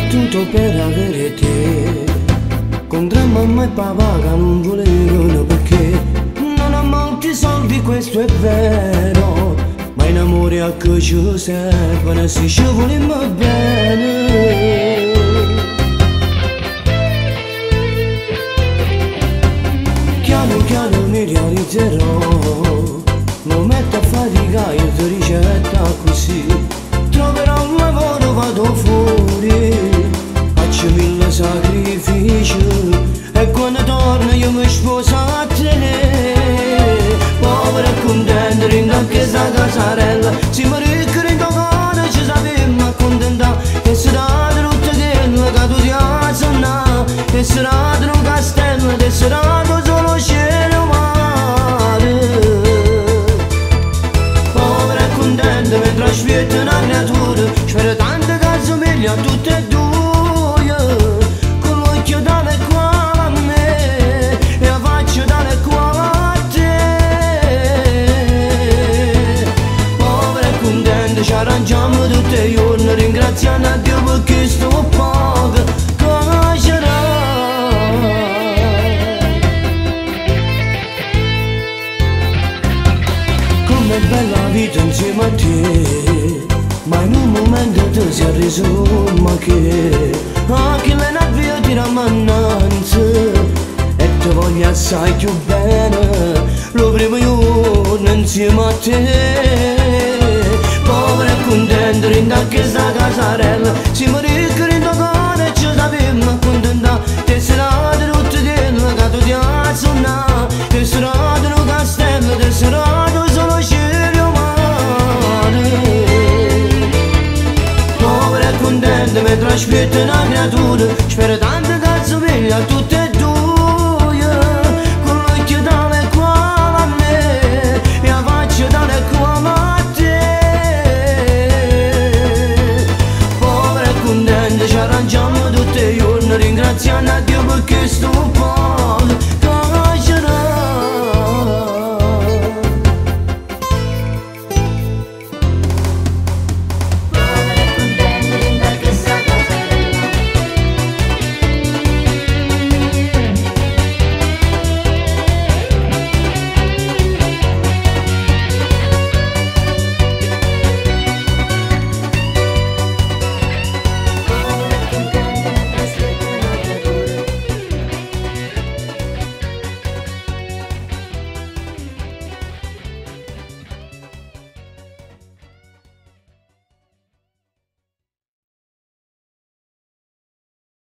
tutto per avere te. Con gran mamma e papà che non volevano perché non ho molti soldi, questo è vero, ma in amore a che ci servono se ci vogliamo bene. Piano piano mi realizzerò, non metto a faticare e ti ricetta così. Troverò un lavoro, vado fuori, faccio mille sacrifici e quando torno io mi sposo a te. Povera e contenta, rindo a questa casarella, siamo ricchi, rindo cuore, ci sappiamo accontentare. E sarà tutto quello che tu ti hai sonnato, e sarà un castello, e sarà solo cielo mare. Povera e contenta mentre aspetta una creatura, spero tanto che assomiglia a tutte e due, con l'occhio dalle qua a me e la faccia dalle qua a te. Povera e contenta ci arrangiamo tutti i giorni, ringraziando a Dio perché sto poco conoscerà. Com'è bella la vita insieme a te, ma in un momento ti si è reso ma che anche le navi ti ramannanza e ti voglio assai più bene lo primo giorno insieme a te. Povera e contenta rindo a questa casarella, siamo ricchi, rindo cuore e ci sappiamo accontentare. Te sarà di tutto quello che tu ti hai sonnato, te sarà di un castello, te sarà di solo cielo mare. Povera e contenta mentre aspetta una creatura, spero tanto che assomiglia a tutte